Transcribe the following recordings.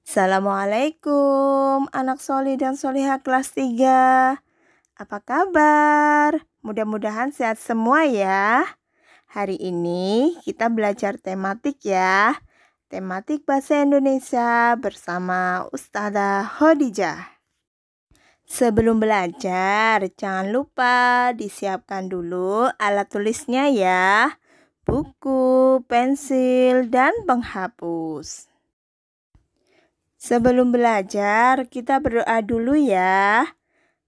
Assalamualaikum anak solih dan solihah kelas 3. Apa kabar? Mudah-mudahan sehat semua ya. Hari ini kita belajar tematik ya. Tematik bahasa Indonesia bersama Ustazah Khadijah. Sebelum belajar, jangan lupa disiapkan dulu alat tulisnya ya. Buku, pensil, dan penghapus. Sebelum belajar, kita berdoa dulu ya.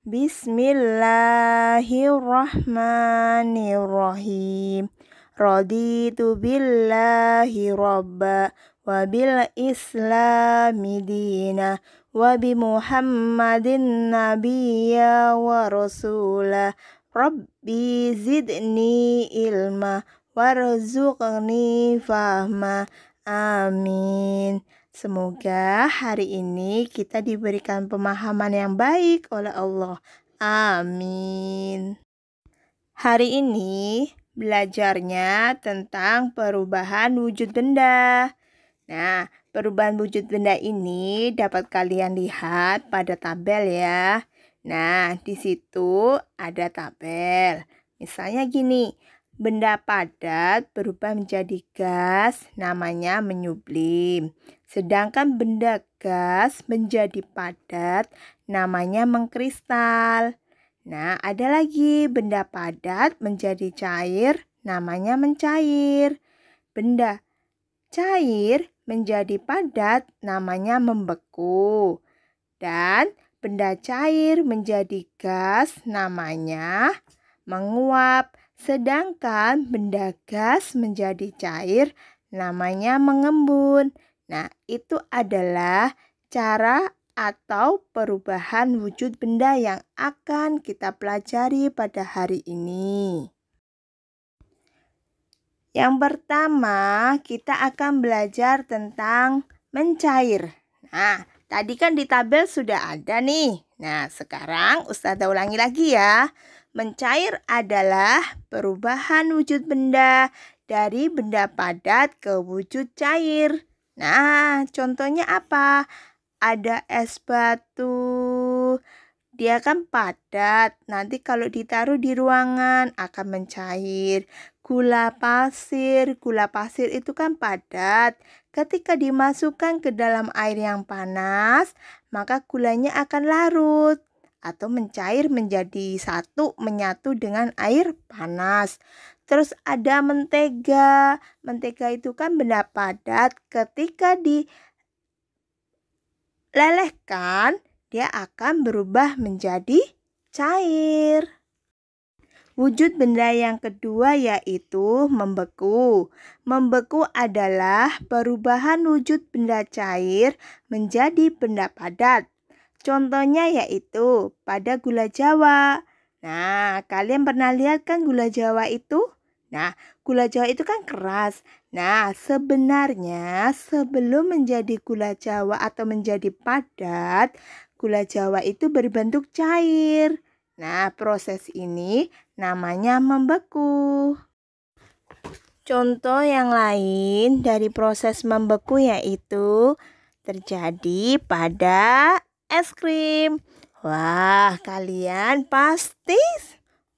Bismillahirrahmanirrahim. Raditu billahi robba wa bil islami dina wa bi muhammadin nabiyya wa rasulah. Rabbi zidni ilma warzuqni fahma. Amin. Semoga hari ini kita diberikan pemahaman yang baik oleh Allah. Amin. Hari ini belajarnya tentang perubahan wujud benda. Nah, perubahan wujud benda ini dapat kalian lihat pada tabel ya. Nah, di situ ada tabel. Misalnya gini, benda padat berubah menjadi gas, namanya menyublim. Sedangkan benda gas menjadi padat, namanya mengkristal. Nah, ada lagi benda padat menjadi cair, namanya mencair. Benda cair menjadi padat, namanya membeku. Dan benda cair menjadi gas, namanya menguap. Sedangkan benda gas menjadi cair, namanya mengembun. Nah, itu adalah cara atau perubahan wujud benda yang akan kita pelajari pada hari ini. Yang pertama, kita akan belajar tentang mencair. Nah, tadi kan di tabel sudah ada nih. Nah, sekarang Ustazah ulangi lagi ya. Mencair adalah perubahan wujud benda dari benda padat ke wujud cair. Nah, contohnya apa? Ada es batu. Dia kan padat. Nanti kalau ditaruh di ruangan akan mencair. Gula pasir itu kan padat. Ketika dimasukkan ke dalam air yang panas, maka gulanya akan larut atau mencair menjadi satu, menyatu dengan air panas. Terus ada mentega. Mentega itu kan benda padat. Ketika dilelehkan, dia akan berubah menjadi cair. Wujud benda yang kedua yaitu membeku. Membeku adalah perubahan wujud benda cair menjadi benda padat. Contohnya yaitu pada gula Jawa. Nah, kalian pernah lihat kan gula Jawa itu? Nah, gula Jawa itu kan keras. Nah, sebenarnya sebelum menjadi gula Jawa atau menjadi padat, gula Jawa itu berbentuk cair. Nah, proses ini namanya membeku. Contoh yang lain dari proses membeku yaitu terjadi pada es krim. Wah, kalian pasti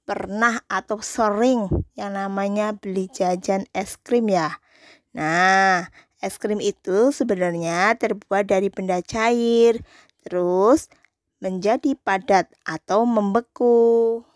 pernah atau sering yang namanya beli jajan es krim ya. Nah, es krim itu sebenarnya terbuat dari benda cair, terus menjadi padat atau membeku.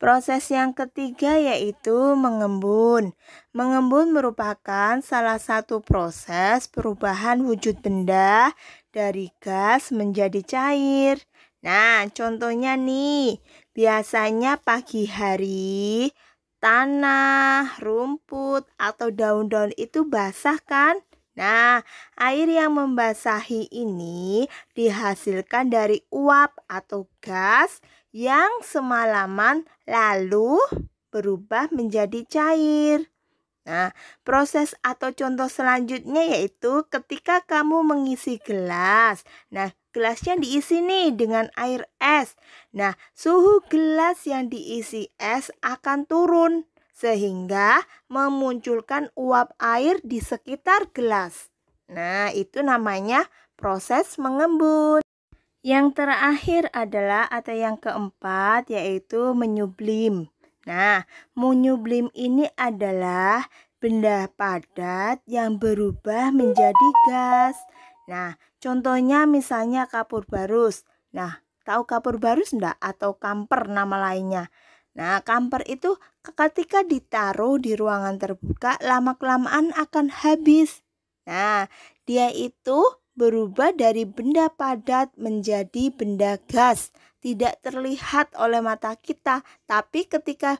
Proses yang ketiga yaitu mengembun. Mengembun merupakan salah satu proses perubahan wujud benda dari gas menjadi cair. Nah, contohnya nih, biasanya pagi hari tanah, rumput, atau daun-daun itu basah kan? Nah, air yang membasahi ini dihasilkan dari uap atau gas yang semalaman lalu berubah menjadi cair. Nah, proses atau contoh selanjutnya yaitu ketika kamu mengisi gelas. Nah, gelasnya diisi nih dengan air es. Nah, suhu gelas yang diisi es akan turun sehingga memunculkan uap air di sekitar gelas. Nah, itu namanya proses mengembun. Yang terakhir adalah atau yang keempat yaitu menyublim. Nah, menyublim ini adalah benda padat yang berubah menjadi gas. Nah, contohnya misalnya kapur barus. Nah, tahu kapur barus enggak? Atau kamper nama lainnya. Nah, kamper itu ketika ditaruh di ruangan terbuka, lama-kelamaan akan habis. Nah, dia itu berubah dari benda padat menjadi benda gas. Tidak terlihat oleh mata kita, tapi ketika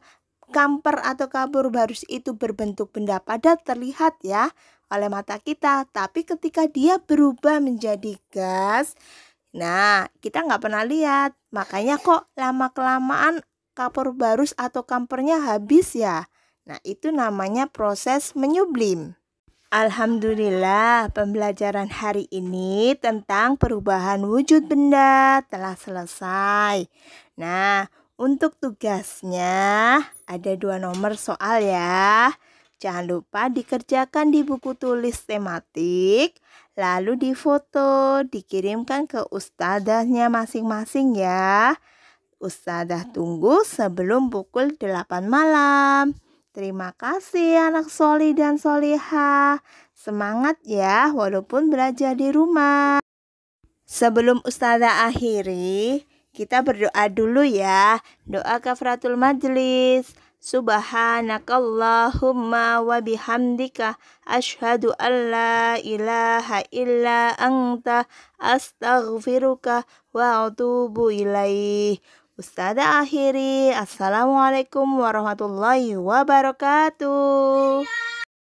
kamper atau kapur barus itu berbentuk benda padat terlihat ya oleh mata kita. Tapi ketika dia berubah menjadi gas, nah kita nggak pernah lihat. Makanya kok lama-kelamaan kapur barus atau kampernya habis ya. Nah itu namanya proses menyublim. Alhamdulillah, pembelajaran hari ini tentang perubahan wujud benda telah selesai. Nah, untuk tugasnya ada 2 nomor soal ya. Jangan lupa dikerjakan di buku tulis tematik, lalu difoto, dikirimkan ke ustadzahnya masing-masing ya. Ustadzah tunggu sebelum pukul 8 malam. Terima kasih anak soli dan solihah. Semangat ya walaupun belajar di rumah. Sebelum Ustazah akhiri, kita berdoa dulu ya. Doa kafaratul majlis. Subhanakallahumma wa bihamdika asyhadu an la ilaha illa anta astaghfiruka wa atubu ilaih. Ustazah akhiri. Assalamualaikum warahmatullahi wabarakatuh.